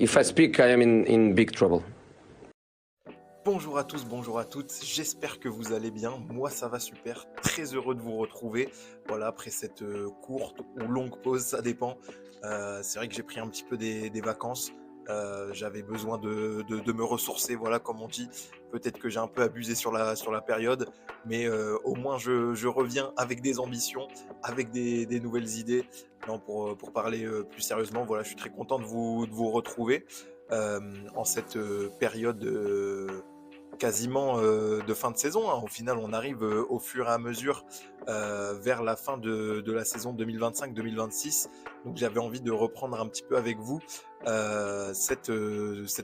If I speak, I am in big trouble. Bonjour à tous, bonjour à toutes, j'espère que vous allez bien, moi ça va super, très heureux de vous retrouver, voilà, après cette courte ou longue pause, ça dépend. C'est vrai que j'ai pris un petit peu des vacances, j'avais besoin de me ressourcer, voilà, comme on dit. Peut-être que j'ai un peu abusé sur la période, mais au moins je reviens avec des ambitions, avec des nouvelles idées. Non, pour parler plus sérieusement, voilà, je suis très content de vous retrouver en cette période quasiment de fin de saison, hein. Au final, on arrive au fur et à mesure vers la fin de la saison 2025-2026. Donc j'avais envie de reprendre un petit peu avec vous cette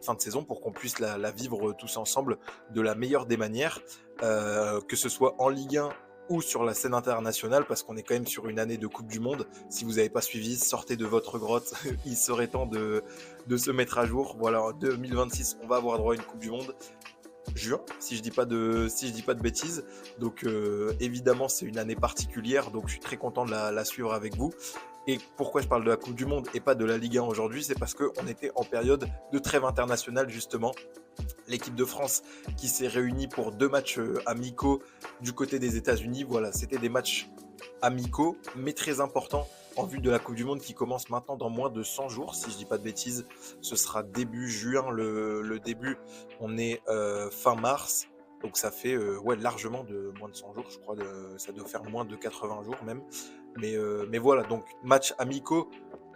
fin de saison pour qu'on puisse la vivre tous ensemble de la meilleure des manières, que ce soit en Ligue 1 ou sur la scène internationale, parce qu'on est quand même sur une année de Coupe du Monde. Si vous n'avez pas suivi, sortez de votre grotte, il serait temps de se mettre à jour. Voilà, en 2026, on va avoir droit à une Coupe du Monde. Juin, si je dis pas de bêtises. Donc évidemment, c'est une année particulière, donc je suis très content de la suivre avec vous. Et pourquoi je parle de la Coupe du Monde et pas de la Ligue 1 aujourd'hui, c'est parce qu'on était en période de trêve internationale justement. L'équipe de France qui s'est réunie pour 2 matchs amicaux du côté des États-Unis. Voilà, c'était des matchs amicaux, mais très importants en vue de la Coupe du Monde qui commence maintenant dans moins de 100 jours, si je dis pas de bêtises. Ce sera début juin, le début. On est fin mars, donc ça fait largement de moins de 100 jours, je crois. Ça doit faire moins de 80 jours même. Mais voilà, donc match amicaux.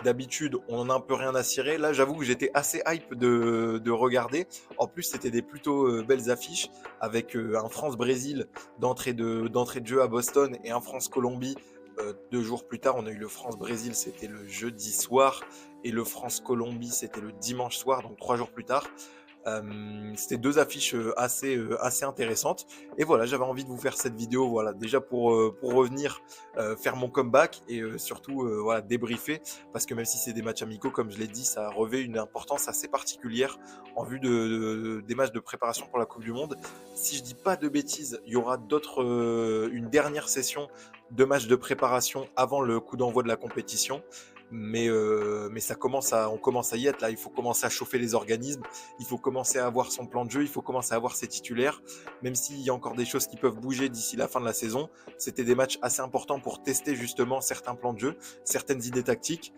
D'habitude, on en a un peu rien à cirer. Là, j'avoue que j'étais assez hype de regarder. En plus, c'était des plutôt belles affiches avec un France-Brésil d'entrée de jeu à Boston et un France-Colombie. 2 jours plus tard, on a eu le France-Brésil, c'était le jeudi soir, et le France-Colombie, c'était le dimanche soir, donc 3 jours plus tard. C'était 2 affiches assez intéressantes. Et voilà, j'avais envie de vous faire cette vidéo, voilà, déjà pour revenir, faire mon comeback et surtout voilà, débriefer, parce que même si c'est des matchs amicaux, comme je l'ai dit, ça revêt une importance assez particulière en vue des matchs de préparation pour la Coupe du Monde. Si je dis pas de bêtises, il y aura une dernière session de matchs de préparation avant le coup d'envoi de la compétition. Mais on commence à y être là. Il faut commencer à chauffer les organismes, il faut commencer à avoir son plan de jeu, il faut commencer à avoir ses titulaires, même s'il y a encore des choses qui peuvent bouger d'ici la fin de la saison. C'était des matchs assez importants pour tester justement certains plans de jeu, certaines idées tactiques,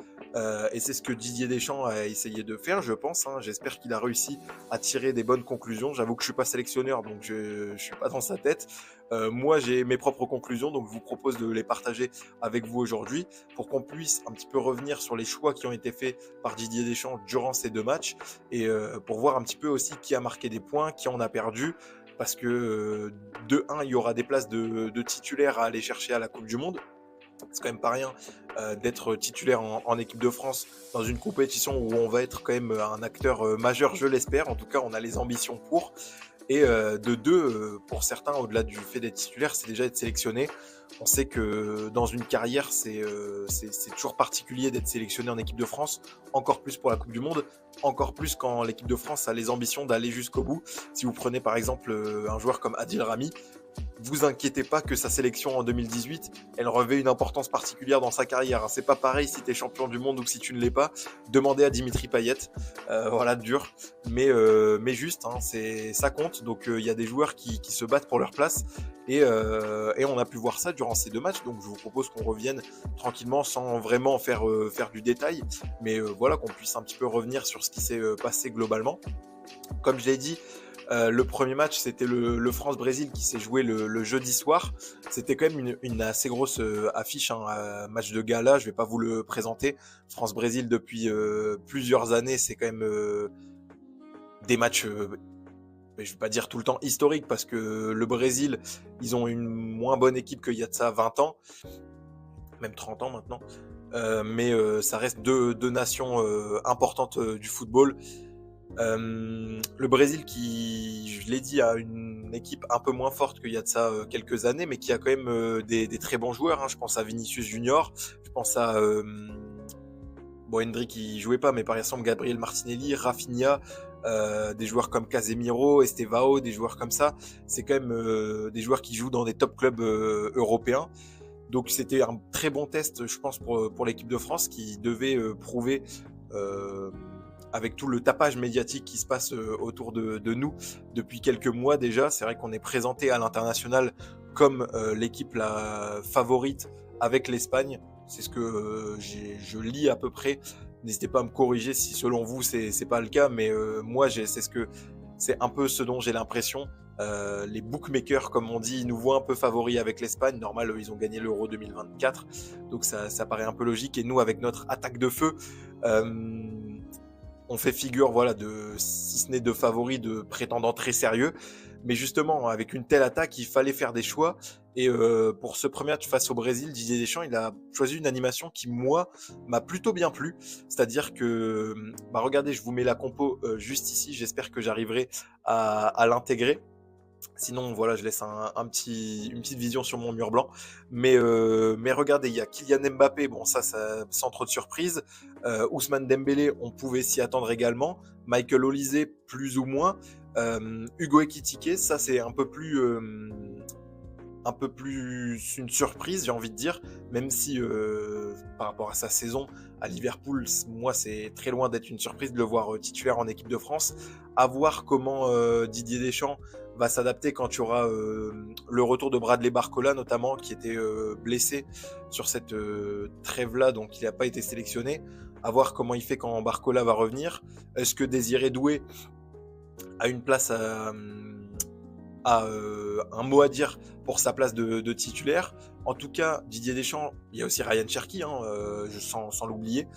et c'est ce que Didier Deschamps a essayé de faire, je pense, hein. J'espère qu'il a réussi à tirer des bonnes conclusions. J'avoue que je suis pas sélectionneur, donc je suis pas dans sa tête. Moi, j'ai mes propres conclusions, donc je vous propose de les partager avec vous aujourd'hui pour qu'on puisse un petit peu revenir sur les choix qui ont été faits par Didier Deschamps durant ces 2 matchs et pour voir un petit peu aussi qui a marqué des points, qui en a perdu, parce que de 1, il y aura des places de titulaires à aller chercher à la Coupe du Monde. C'est quand même pas rien d'être titulaire en équipe de France dans une compétition où on va être quand même un acteur majeur, je l'espère. En tout cas, on a les ambitions pour. Et de 2, pour certains, au-delà du fait d'être titulaire, c'est déjà être sélectionné. On sait que dans une carrière, c'est toujours particulier d'être sélectionné en équipe de France, encore plus pour la Coupe du Monde, encore plus quand l'équipe de France a les ambitions d'aller jusqu'au bout. Si vous prenez par exemple un joueur comme Adil Rami, vous inquiétez pas que sa sélection en 2018, elle revêt une importance particulière dans sa carrière. C'est pas pareil si tu es champion du monde ou si tu ne l'es pas. Demandez à Dimitri Payet. Voilà, dur. Mais juste, hein, ça compte. Donc il y a des joueurs qui se battent pour leur place. Et on a pu voir ça durant ces 2 matchs. Donc je vous propose qu'on revienne tranquillement sans vraiment faire du détail. Mais voilà, qu'on puisse un petit peu revenir sur ce qui s'est passé globalement. Comme je l'ai dit, le premier match, c'était le France-Brésil qui s'est joué le jeudi soir. C'était quand même une assez grosse affiche, hein, match de gala. Je vais pas vous le présenter. France-Brésil, depuis plusieurs années, c'est quand même des matchs, je vais pas dire tout le temps historiques, parce que le Brésil, ils ont une moins bonne équipe qu'il y a de ça 20 ans, même 30 ans maintenant. Mais ça reste deux nations importantes du football. Le Brésil qui, je l'ai dit, a une équipe un peu moins forte qu'il y a de ça quelques années, mais qui a quand même des très bons joueurs, hein. Je pense à Vinicius Junior, je pense à Endrick qui jouait pas, mais par exemple Gabriel Martinelli, Rafinha, des joueurs comme Casemiro, Estevao, des joueurs comme ça. C'est quand même des joueurs qui jouent dans des top clubs européens. Donc c'était un très bon test, je pense, pour l'équipe de France qui devait prouver avec tout le tapage médiatique qui se passe autour de nous depuis quelques mois déjà. C'est vrai qu'on est présenté à l'international comme l'équipe la favorite avec l'Espagne. C'est ce que je lis à peu près. N'hésitez pas à me corriger si selon vous c'est pas le cas, mais moi c'est un peu ce dont j'ai l'impression. Les bookmakers, comme on dit, nous voient un peu favoris avec l'Espagne. Normal, ils ont gagné l'Euro 2024, donc ça paraît un peu logique. Et nous, avec notre attaque de feu, on fait figure, voilà, si ce n'est de favoris, de prétendants très sérieux. Mais justement, avec une telle attaque, il fallait faire des choix. Et pour ce premier match face au Brésil, Didier Deschamps, il a choisi une animation qui, moi, m'a plutôt bien plu. C'est-à-dire que, regardez, je vous mets la compo juste ici. J'espère que j'arriverai à l'intégrer. Sinon, voilà, je laisse une petite vision sur mon mur blanc. Mais regardez, il y a Kylian Mbappé, bon, ça sans trop de surprise. Ousmane Dembélé, on pouvait s'y attendre également. Michael Olise, plus ou moins. Hugo Ekitike, ça c'est un peu plus une surprise, j'ai envie de dire, même si par rapport à sa saison à Liverpool, moi c'est très loin d'être une surprise de le voir titulaire en équipe de France. À voir comment Didier Deschamps va s'adapter quand il y aura le retour de Bradley Barcola notamment, qui était blessé sur cette trêve-là, donc il n'a pas été sélectionné. À voir comment il fait quand Barcola va revenir. Est-ce que Désiré Doué a une place a un mot à dire pour sa place de titulaire? En tout cas, Didier Deschamps, il y a aussi Ryan Cherki, sans l'oublier.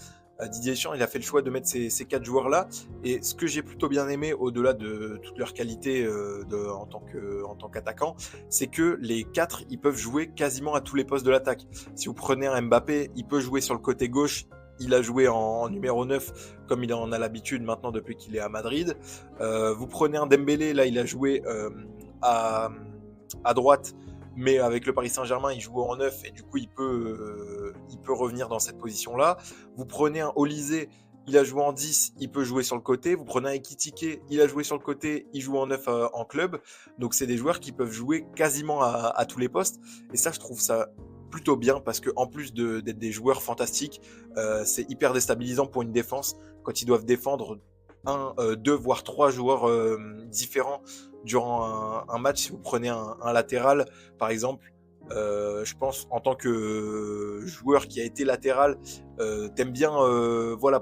Didier Deschamps, il a fait le choix de mettre ces 4 joueurs-là. Et ce que j'ai plutôt bien aimé, au-delà de toutes leurs qualités en tant qu'attaquant, c'est que les 4, ils peuvent jouer quasiment à tous les postes de l'attaque. Si vous prenez un Mbappé, il peut jouer sur le côté gauche. Il a joué en numéro 9, comme il en a l'habitude maintenant depuis qu'il est à Madrid. Vous prenez un Dembélé, là, il a joué à droite, mais avec le Paris Saint-Germain, il joue en 9 et du coup, il peut revenir dans cette position-là. Vous prenez un Olise, il a joué en 10, il peut jouer sur le côté. Vous prenez un Ekitike, il a joué sur le côté, il joue en 9 en club. Donc, c'est des joueurs qui peuvent jouer quasiment à tous les postes. Et ça, je trouve ça plutôt bien parce qu'en plus d'être des joueurs fantastiques, c'est hyper déstabilisant pour une défense quand ils doivent défendre 2 voire 3 joueurs différents durant un match. Si vous prenez un latéral, par exemple, je pense en tant que joueur qui a été latéral, t'aimes bien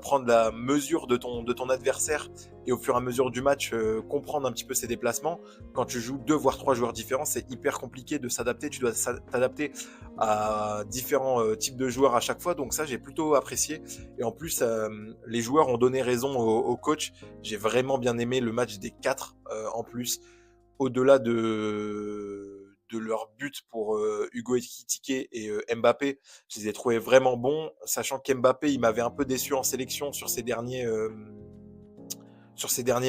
prendre la mesure de ton adversaire et au fur et à mesure du match comprendre un petit peu ses déplacements. Quand tu joues 2 voire 3 joueurs différents, c'est hyper compliqué de s'adapter. Tu dois t'adapter à différents types de joueurs à chaque fois. Donc ça, j'ai plutôt apprécié. Et en plus, les joueurs ont donné raison au coach. J'ai vraiment bien aimé le match des 4 en plus. Au-delà de leur but pour Hugo Ekitike et Mbappé, je les ai trouvés vraiment bons, sachant qu'Mbappé, il m'avait un peu déçu en sélection sur ces derniers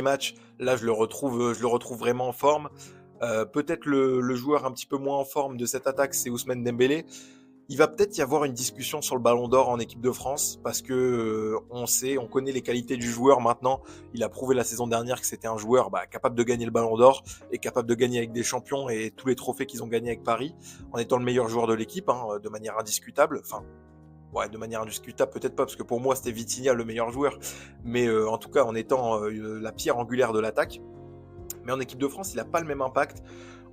matchs. Là, je le retrouve vraiment en forme. Peut-être le joueur un petit peu moins en forme de cette attaque, c'est Ousmane Dembélé. Il va peut-être y avoir une discussion sur le Ballon d'Or en équipe de France parce que on connaît les qualités du joueur maintenant. Il a prouvé la saison dernière que c'était un joueur capable de gagner le Ballon d'Or et capable de gagner avec des champions et tous les trophées qu'ils ont gagnés avec Paris en étant le meilleur joueur de l'équipe, de manière indiscutable. Enfin, ouais, de manière indiscutable peut-être pas parce que pour moi c'était Vitinha le meilleur joueur, mais en tout cas en étant la pierre angulaire de l'attaque. Mais en équipe de France, il n'a pas le même impact.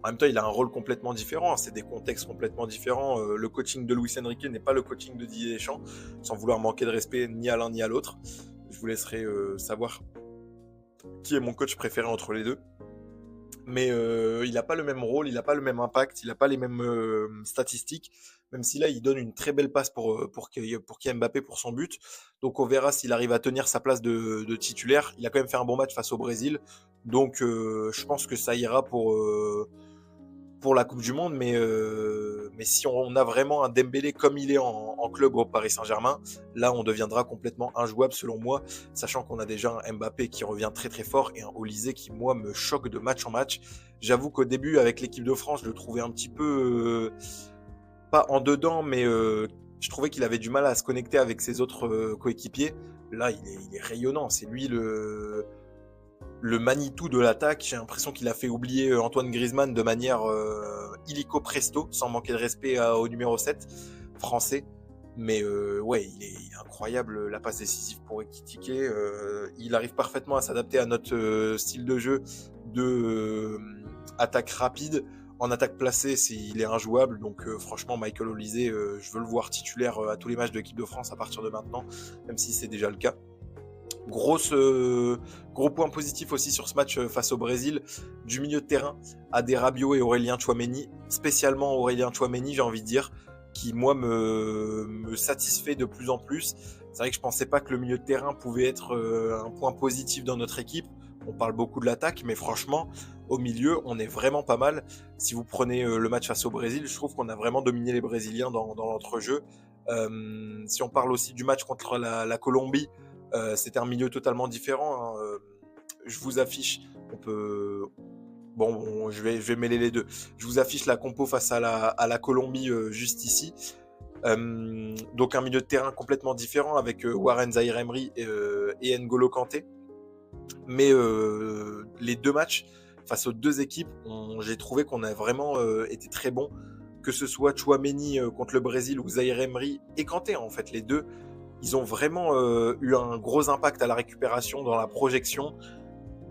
En même temps, il a un rôle complètement différent. C'est des contextes complètement différents. Le coaching de Luis Enrique n'est pas le coaching de Didier Deschamps, sans vouloir manquer de respect ni à l'un ni à l'autre. Je vous laisserai savoir qui est mon coach préféré entre les deux. Mais il n'a pas le même rôle, il n'a pas le même impact, il n'a pas les mêmes statistiques. Même si là, il donne une très belle passe pour Kylian Mbappé pour son but. Donc on verra s'il arrive à tenir sa place de titulaire. Il a quand même fait un bon match face au Brésil. Donc je pense que ça ira pour la Coupe du Monde, mais si on a vraiment un Dembélé comme il est en club au Paris Saint-Germain, là on deviendra complètement injouable selon moi, sachant qu'on a déjà un Mbappé qui revient très très fort et un Olise qui moi me choque de match en match. J'avoue qu'au début avec l'équipe de France, je le trouvais un petit peu pas en dedans, mais je trouvais qu'il avait du mal à se connecter avec ses autres coéquipiers. Là il est rayonnant, c'est lui le Manitou de l'attaque. J'ai l'impression qu'il a fait oublier Antoine Griezmann de manière illico presto, sans manquer de respect au numéro 7 français. Mais ouais, il est incroyable, la passe décisive pour Ekitike. Il arrive parfaitement à s'adapter à notre style de jeu de attaque rapide. En attaque placée, il est injouable. Donc franchement, Michael Olise, je veux le voir titulaire à tous les matchs de l'équipe de France à partir de maintenant, même si c'est déjà le cas. Gros point positif aussi sur ce match face au Brésil, du milieu de terrain, Adé Rabiot et Aurélien Tchouaméni, spécialement Aurélien Tchouaméni, j'ai envie de dire, qui moi me satisfait de plus en plus. C'est vrai que je pensais pas que le milieu de terrain pouvait être un point positif dans notre équipe. On parle beaucoup de l'attaque, mais franchement, au milieu, on est vraiment pas mal. Si vous prenez le match face au Brésil, je trouve qu'on a vraiment dominé les Brésiliens dans l'entrejeu. Si on parle aussi du match contre la Colombie, c'était un milieu totalement différent. Hein. Je vous affiche, je vais mêler les deux. Je vous affiche la compo face à la Colombie juste ici. Donc un milieu de terrain complètement différent avec Warren Zaïre-Emery et N'Golo Kanté. Mais les deux matchs face aux deux équipes, j'ai trouvé qu'on a vraiment été très bons. Que ce soit Tchouaméni contre le Brésil ou Zaïre-Emery et Kanté, en fait, les deux. Ils ont vraiment eu un gros impact à la récupération, dans la projection.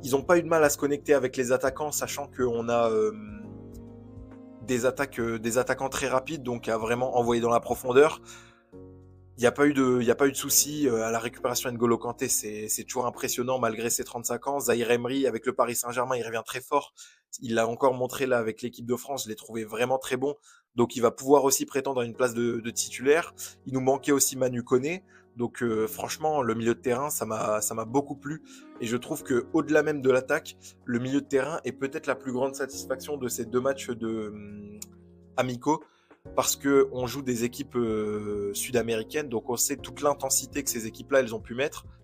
Ils n'ont pas eu de mal à se connecter avec les attaquants, sachant qu'on a des attaquants très rapides, donc à vraiment envoyer dans la profondeur. Il n'y a pas eu de souci à la récupération. N'Golo Kanté, c'est toujours impressionnant malgré ses 35 ans. Zaïre Emery, avec le Paris Saint-Germain, il revient très fort. Il l'a encore montré là avec l'équipe de France. Je l'ai trouvé vraiment très bon. Donc il va pouvoir aussi prétendre à une place de titulaire. Il nous manquait aussi Manu Koné. Donc franchement, le milieu de terrain, ça m'a beaucoup plu. Et je trouve qu'au-delà même de l'attaque, le milieu de terrain est peut-être la plus grande satisfaction de ces deux matchs amicaux. Parce qu'on joue des équipes sud-américaines, donc on sait toute l'intensité que ces équipes-là,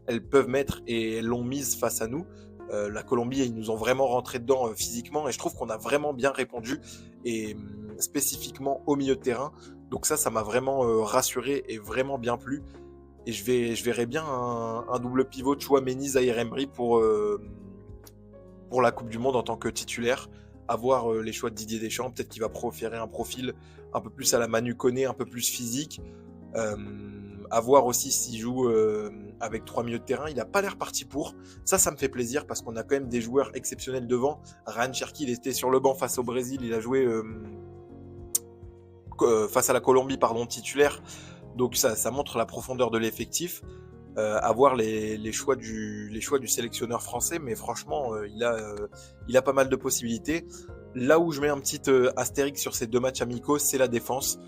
elles peuvent mettre, et elles l'ont mise face à nous. La Colombie, ils nous ont vraiment rentré dedans physiquement, et je trouve qu'on a vraiment bien répondu, et spécifiquement au milieu de terrain. Donc ça m'a vraiment rassuré et vraiment bien plu. Et je verrais bien un double pivot Tchouaméni, Zaïre-Emery pour la Coupe du Monde en tant que titulaire. À voir les choix de Didier Deschamps, peut-être qu'il va proférer un profil un peu plus à la Manu Koné, un peu plus physique. À voir aussi s'il joue avec 3 milieux de terrain. Il n'a pas l'air parti pour. Ça me fait plaisir parce qu'on a quand même des joueurs exceptionnels devant. Ryan Cherki, il était sur le banc face au Brésil. Il a joué face à la Colombie, titulaire. Donc ça montre la profondeur de l'effectif. À voir les choix du sélectionneur français, mais franchement, il a pas mal de possibilités. Là où je mets un petit astérix sur ces deux matchs amicaux, c'est la défense.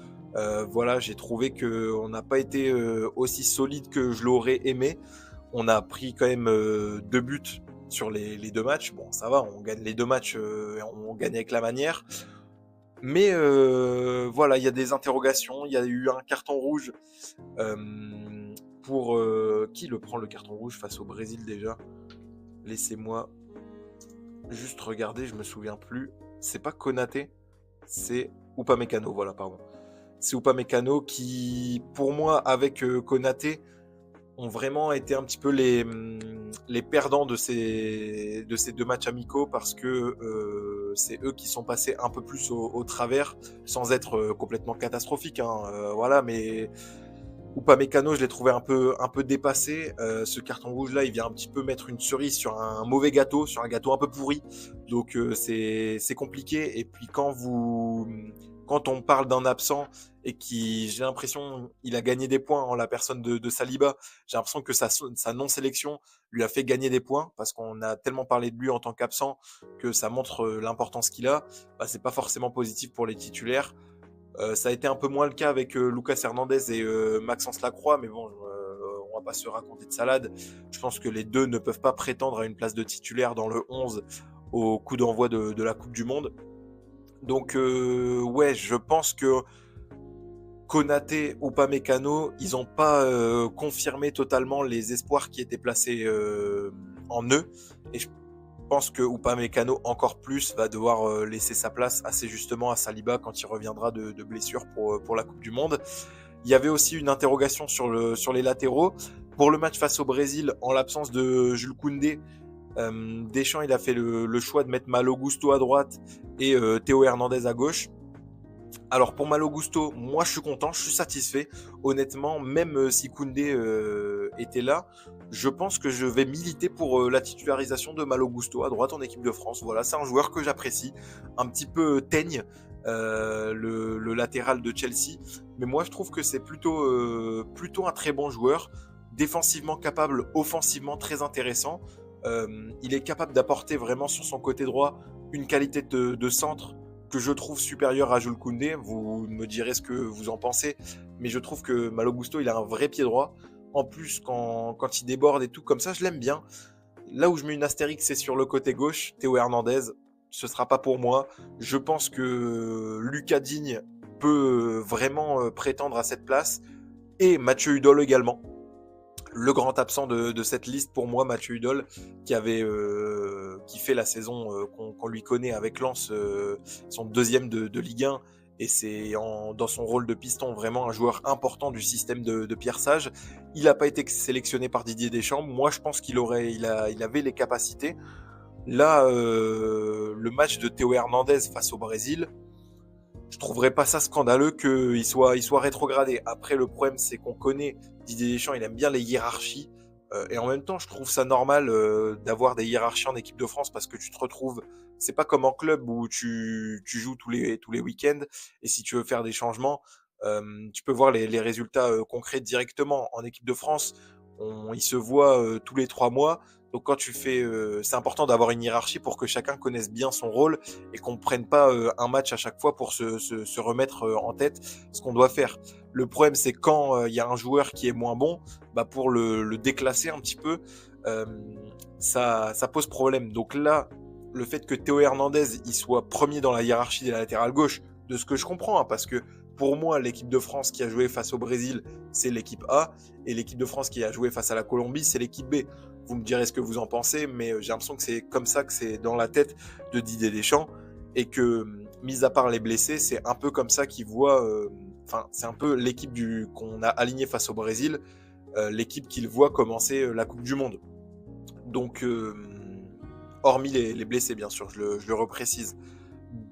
Voilà, j'ai trouvé qu'on n'a pas été aussi solide que je l'aurais aimé. On a pris quand même 2 buts sur les deux matchs. Bon, ça va, on gagne les 2 matchs, on gagne avec la manière. Mais voilà, il y a des interrogations. Il y a eu un carton rouge pour qui le prend, le carton rouge face au Brésil déjà? Laissez-moi juste regarder, je me souviens plus. C'est pas Konaté, c'est Upamecano, voilà, pardon. C'est Upamecano qui, pour moi, avec Konaté, ont vraiment été un petit peu les perdants de ces 2 matchs amicaux, parce que c'est eux qui sont passés un peu plus au travers, sans être complètement catastrophiques, hein, voilà, mais Upamecano, je l'ai trouvé un peu dépassé. Ce carton rouge-là, il vient un petit peu mettre une cerise sur un mauvais gâteau, sur un gâteau un peu pourri. Donc c'est compliqué. Et puis quand on parle d'un absent et qui, j'ai l'impression, il a gagné des points en la personne de Saliba, j'ai l'impression que sa non-sélection lui a fait gagner des points, parce qu'on a tellement parlé de lui en tant qu'absent que ça montre l'importance qu'il a. Bah, c'est pas forcément positif pour les titulaires. Ça a été un peu moins le cas avec Lucas Hernandez et Maxence Lacroix, mais bon, on va pas se raconter de salade. Je pense que les deux ne peuvent pas prétendre à une place de titulaire dans le 11 au coup d'envoi de la Coupe du Monde. Donc ouais, je pense que Konaté ou Upamecano, ils n'ont pas confirmé totalement les espoirs qui étaient placés en eux. Et je pense que Upamecano, encore plus, va devoir laisser sa place assez justement à Saliba quand il reviendra de blessure pour la Coupe du Monde. Il y avait aussi une interrogation sur les latéraux. Pour le match face au Brésil, en l'absence de Jules Koundé, Deschamps il a fait le choix de mettre Malo Gusto à droite et Théo Hernandez à gauche. Alors pour Malo Gusto, moi je suis content, je suis satisfait. Honnêtement, même si Koundé était là, je pense que je vais militer pour la titularisation de Malo Gusto à droite en équipe de France. Voilà, c'est un joueur que j'apprécie, un petit peu teigne, le latéral de Chelsea. Mais moi je trouve que c'est plutôt un très bon joueur, défensivement capable, offensivement très intéressant. Il est capable d'apporter vraiment sur son côté droit une qualité de centre que je trouve supérieur à Jules Koundé. Vous me direz ce que vous en pensez, mais je trouve que Malo Gusto, il a un vrai pied droit. En plus, quand il déborde et tout comme ça, je l'aime bien. Là où je mets une astérix, c'est sur le côté gauche. Théo Hernandez, ce sera pas pour moi. Je pense que Lucas Digne peut vraiment prétendre à cette place. Et Mathieu Hudol également. Le grand absent de cette liste pour moi, Mathieu Hudol, qui fait la saison qu'on lui connaît avec Lens, son deuxième de Ligue 1, et c'est dans son rôle de piston vraiment un joueur important du système de Pierre Sage. Il n'a pas été sélectionné par Didier Deschamps. Moi, je pense qu'il avait les capacités. Là, le match de Théo Hernandez face au Brésil, je trouverais pas ça scandaleux qu'il soit rétrogradé. Après, le problème, c'est qu'on connaît Didier Deschamps, il aime bien les hiérarchies. Et en même temps, je trouve ça normal d'avoir des hiérarchies en équipe de France parce que tu te retrouves. C'est pas comme en club où tu joues tous les week-ends. Et si tu veux faire des changements, tu peux voir les résultats concrets directement. En équipe de France, il se voit tous les 3 mois. Donc quand c'est important d'avoir une hiérarchie pour que chacun connaisse bien son rôle et qu'on ne prenne pas un match à chaque fois pour se remettre en tête ce qu'on doit faire. Le problème, c'est quand il y a un joueur qui est moins bon, pour le déclasser un petit peu, ça pose problème. Donc là, le fait que Théo Hernandez il soit premier dans la hiérarchie des latérales gauche, de ce que je comprends, parce que pour moi, l'équipe de France qui a joué face au Brésil, c'est l'équipe A, et l'équipe de France qui a joué face à la Colombie, c'est l'équipe B. Vous me direz ce que vous en pensez, mais j'ai l'impression que c'est comme ça que c'est dans la tête de Didier Deschamps, et que, mis à part les blessés, c'est un peu comme ça qu'il voit. C'est un peu l'équipe qu'on a alignée face au Brésil, l'équipe qu'il voit commencer la Coupe du Monde. Donc, hormis les blessés, bien sûr, je le reprécise.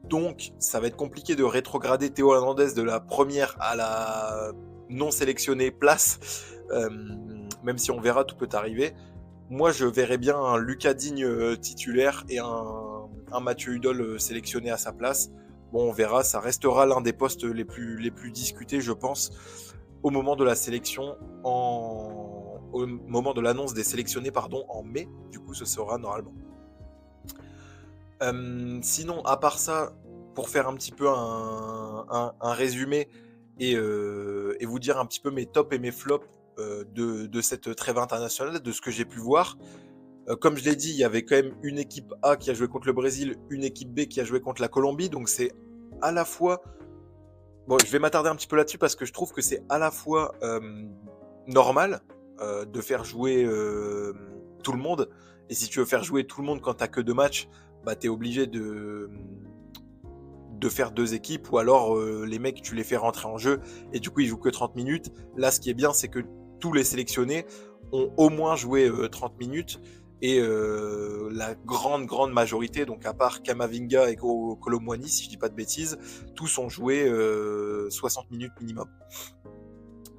Donc, ça va être compliqué de rétrograder Théo Hernandez de la première à la non sélectionnée place, même si on verra, tout peut arriver. Moi, je verrais bien un Lucas Digne titulaire et un Mathieu Hudol sélectionné à sa place. Bon, on verra, ça restera l'un des postes les plus discutés, je pense, au moment de la sélection, au moment de l'annonce des sélectionnés, en mai. Du coup, ce sera normalement. Sinon, à part ça, pour faire un petit peu un résumé et vous dire un petit peu mes tops et mes flops de cette trêve internationale, de ce que j'ai pu voir. Comme je l'ai dit, il y avait quand même une équipe A qui a joué contre le Brésil, une équipe B qui a joué contre la Colombie. Donc c'est à la fois... Bon, je vais m'attarder un petit peu là-dessus parce que je trouve que c'est à la fois normal de faire jouer tout le monde. Et si tu veux faire jouer tout le monde quand tu n'as que 2 matchs, tu es obligé de faire 2 équipes, ou alors les mecs, tu les fais rentrer en jeu et du coup, ils jouent que 30 minutes. Là, ce qui est bien, c'est que tous les sélectionnés ont au moins joué 30 minutes et la grande majorité, donc à part Kamavinga et Kolo Muani, si je dis pas de bêtises, tous ont joué 60 minutes minimum.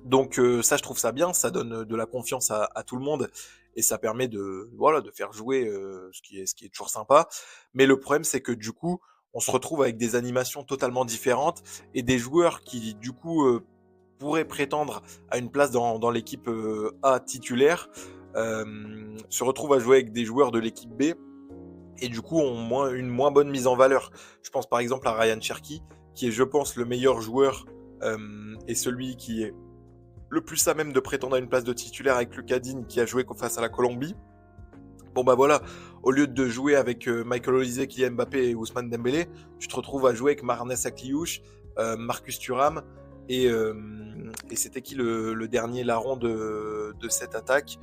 Donc ça, je trouve ça bien, ça donne de la confiance à tout le monde et ça permet de faire jouer ce qui est toujours sympa. Mais le problème, c'est que du coup, on se retrouve avec des animations totalement différentes et des joueurs qui, du coup, pourraient prétendre à une place dans l'équipe A titulaire, se retrouvent à jouer avec des joueurs de l'équipe B et du coup ont une moins bonne mise en valeur. Je pense par exemple à Ryan Cherki, qui est, je pense, le meilleur joueur et celui qui est le plus à même de prétendre à une place de titulaire avec Lucas Digne qui a joué face à la Colombie. Bon voilà, au lieu de jouer avec Michael Olise, Kylian Mbappé et Ousmane Dembélé, tu te retrouves à jouer avec Marnes Akliouche, Marcus Thuram et c'était qui le dernier larron de cette attaque,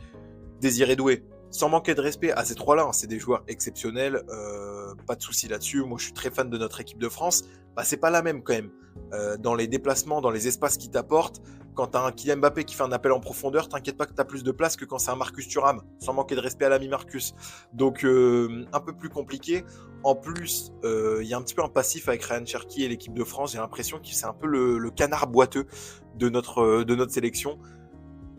Désiré Doué. Sans manquer de respect à ces trois-là, hein, c'est des joueurs exceptionnels, pas de souci là-dessus. Moi, je suis très fan de notre équipe de France. Bah, c'est pas la même quand même. Dans les déplacements, dans les espaces qu'ils t'apportent, quand t'as un Kylian Mbappé qui fait un appel en profondeur, t'inquiète pas que t'as plus de place que quand c'est un Marcus Thuram, sans manquer de respect à l'ami Marcus. Donc, un peu plus compliqué. En plus, il y a un petit peu un passif avec Ryan Cherki et l'équipe de France. J'ai l'impression que c'est un peu le canard boiteux de notre sélection.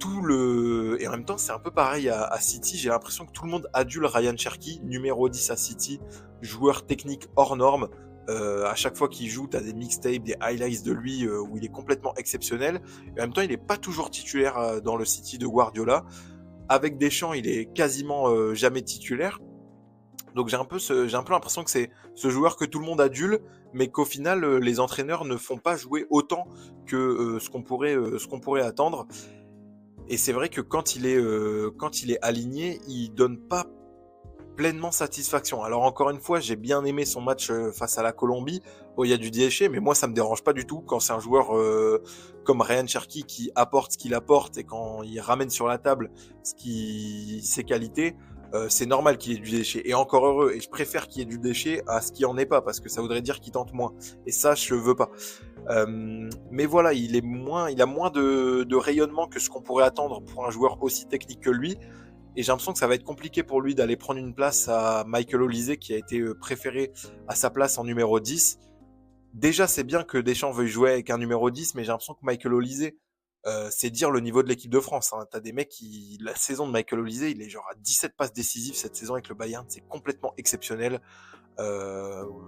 Et en même temps, c'est un peu pareil à City. J'ai l'impression que tout le monde adule Ryan Cherki, numéro 10 à City, joueur technique hors norme. À chaque fois qu'il joue, tu as des mixtapes, des highlights de lui où il est complètement exceptionnel. Et en même temps, il n'est pas toujours titulaire dans le City de Guardiola. Avec Deschamps, il est quasiment jamais titulaire. Donc j'ai un peu l'impression que c'est ce joueur que tout le monde adule, mais qu'au final, les entraîneurs ne font pas jouer autant que ce qu'on pourrait attendre. Et c'est vrai que quand il est aligné, il donne pas pleinement satisfaction. Alors encore une fois, j'ai bien aimé son match face à la Colombie. Bon, il y a du déchet, mais moi ça me dérange pas du tout quand c'est un joueur comme Ryan Cherki qui apporte ce qu'il apporte et quand il ramène sur la table ses qualités. C'est normal qu'il y ait du déchet, et encore heureux, et je préfère qu'il y ait du déchet à ce qu'il n'y en ait pas, parce que ça voudrait dire qu'il tente moins, et ça je veux pas. Mais voilà, il a moins de rayonnement que ce qu'on pourrait attendre pour un joueur aussi technique que lui, et j'ai l'impression que ça va être compliqué pour lui d'aller prendre une place à Michael Olise, qui a été préféré à sa place en numéro 10. Déjà, c'est bien que Deschamps veuille jouer avec un numéro 10, mais j'ai l'impression que Michael Olise, c'est dire le niveau de l'équipe de France. Hein. T'as des mecs la saison de Michael Olise, il est genre à 17 passes décisives cette saison avec le Bayern, c'est complètement exceptionnel.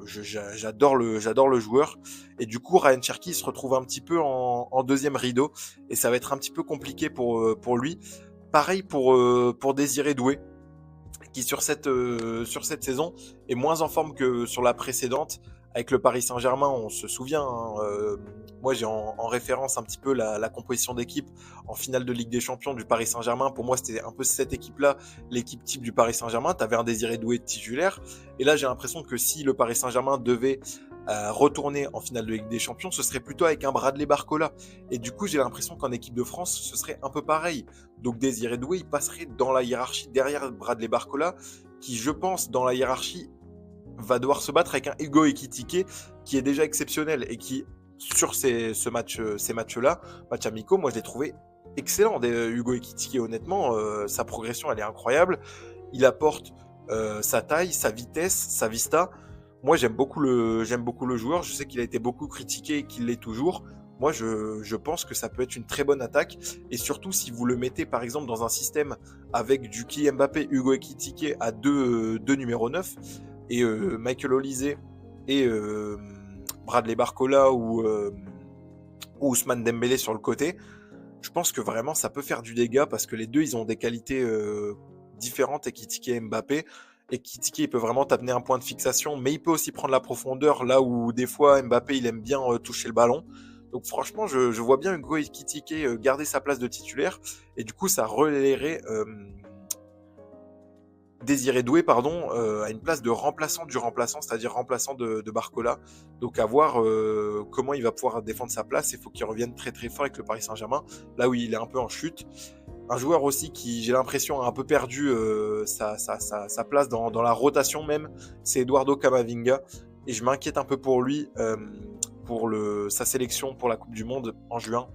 J'adore le joueur, et du coup Ryan Cherki se retrouve un petit peu en deuxième rideau, et ça va être un petit peu compliqué pour lui. Pareil pour Désiré Doué, qui sur cette saison est moins en forme que sur la précédente. Avec le Paris Saint-Germain, on se souvient, hein, moi j'ai en référence un petit peu la composition d'équipe en finale de Ligue des Champions du Paris Saint-Germain. Pour moi, c'était un peu cette équipe-là, l'équipe type du Paris Saint-Germain. Tu avais un Désiré Doué titulaire. Et là, j'ai l'impression que si le Paris Saint-Germain devait retourner en finale de Ligue des Champions, ce serait plutôt avec un Bradley Barcola. Et du coup, j'ai l'impression qu'en équipe de France, ce serait un peu pareil. Donc Désiré Doué, il passerait dans la hiérarchie derrière Bradley Barcola, qui, je pense, dans la hiérarchie, va devoir se battre avec un Hugo Ekitike qui est déjà exceptionnel, et qui, sur ces matchs-là, matchs amicaux, moi je l'ai trouvé excellent. Hugo Ekitike, honnêtement, sa progression, elle est incroyable. Il apporte sa taille, sa vitesse, sa vista. Moi, j'aime beaucoup le joueur. Je sais qu'il a été beaucoup critiqué et qu'il l'est toujours. Moi, je pense que ça peut être une très bonne attaque. Et surtout, si vous le mettez, par exemple, dans un système avec du Kylian Mbappé, Hugo Ekitike à deux numéro 9, et Michael Olise et Bradley Barcola ou Ousmane Dembélé sur le côté, je pense que vraiment ça peut faire du dégât, parce que les deux, ils ont des qualités différentes, Ekitike et Mbappé. Ekitike, il peut vraiment t'amener un point de fixation, mais il peut aussi prendre la profondeur, là où des fois Mbappé, il aime bien toucher le ballon. Donc franchement, je vois bien Hugo Ekitike garder sa place de titulaire, et du coup ça relayerait Désiré Doué, à une place de remplaçant du remplaçant, c'est-à-dire remplaçant de Barcola. Donc à voir comment il va pouvoir défendre sa place. Il faut qu'il revienne très très fort avec le Paris Saint-Germain, là où il est un peu en chute. Un joueur aussi qui, j'ai l'impression, a un peu perdu sa place dans la rotation même, c'est Eduardo Camavinga. Et je m'inquiète un peu pour lui, pour sa sélection pour la Coupe du Monde en juin.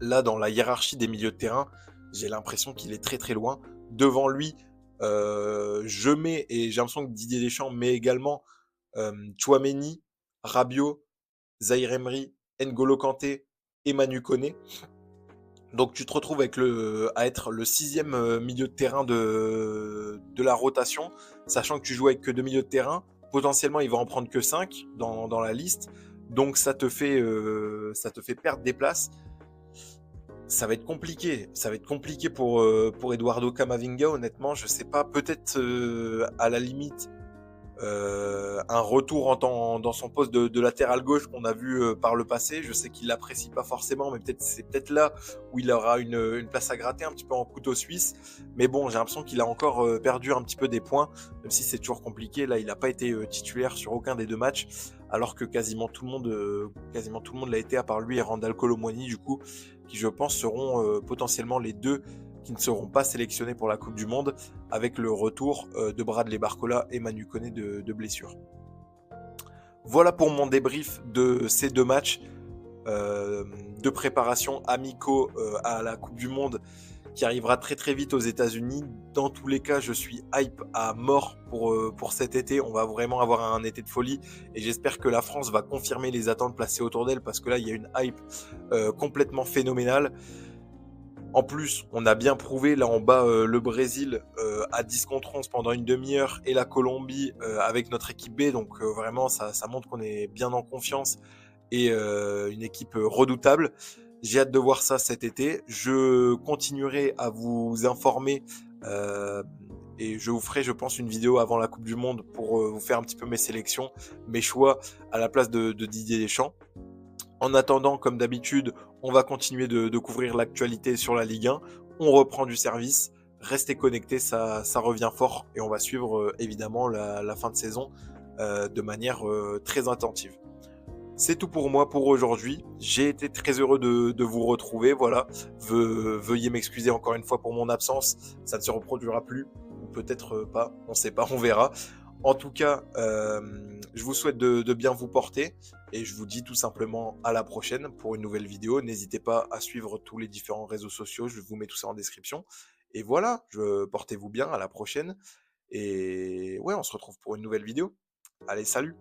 Là, dans la hiérarchie des milieux de terrain, j'ai l'impression qu'il est très très loin. Devant lui, je mets, et j'ai l'impression que Didier Deschamps met également Tchouaméni, Rabiot, Zaïre Emery, N'Golo Kanté et Manu Koné. Donc tu te retrouves à être le 6e milieu de terrain de la rotation, sachant que tu joues avec que 2 milieux de terrain. Potentiellement, il va en prendre que 5 dans la liste. Donc ça te fait perdre des places. Ça va être compliqué. Ça va être compliqué pour Eduardo Camavinga, honnêtement. Je sais pas, peut-être à la limite un retour dans son poste de latéral gauche qu'on a vu par le passé. Je sais qu'il l'apprécie pas forcément, mais c'est peut-être là où il aura une place à gratter, un petit peu en couteau suisse. Mais bon, j'ai l'impression qu'il a encore perdu un petit peu des points, même si c'est toujours compliqué. Là, il n'a pas été titulaire sur aucun des 2 matchs, alors que quasiment tout le monde l'a été, à part lui et Randal Kolo Muani, du coup, qui je pense seront potentiellement les 2 qui ne seront pas sélectionnés pour la Coupe du Monde avec le retour de Bradley Barcola et Manu Koné de blessure. Voilà pour mon débrief de ces 2 matchs de préparation amicaux à la Coupe du Monde qui arrivera très très vite aux États-Unis. Dans tous les cas, je suis hype à mort pour cet été. On va vraiment avoir un été de folie et j'espère que la France va confirmer les attentes placées autour d'elle parce que là, il y a une hype complètement phénoménale. En plus, on a bien prouvé, là en bas, le Brésil à 10 contre 11 pendant une demi-heure et la Colombie avec notre équipe B. Donc vraiment, ça montre qu'on est bien en confiance et une équipe redoutable. J'ai hâte de voir ça cet été. Je continuerai à vous informer et je vous ferai, je pense, une vidéo avant la Coupe du Monde pour vous faire un petit peu mes sélections, mes choix à la place de Didier Deschamps. En attendant, comme d'habitude, on va continuer de couvrir l'actualité sur la Ligue 1. On reprend du service. Restez connectés, ça revient fort et on va suivre évidemment la fin de saison de manière très attentive. C'est tout pour moi pour aujourd'hui. J'ai été très heureux de vous retrouver. Voilà. Veuillez m'excuser encore une fois pour mon absence. Ça ne se reproduira plus. Ou peut-être pas. On ne sait pas. On verra. En tout cas, je vous souhaite de bien vous porter. Et je vous dis tout simplement à la prochaine pour une nouvelle vidéo. N'hésitez pas à suivre tous les différents réseaux sociaux. Je vous mets tout ça en description. Et voilà. Portez-vous bien. À la prochaine. Et ouais, on se retrouve pour une nouvelle vidéo. Allez, salut!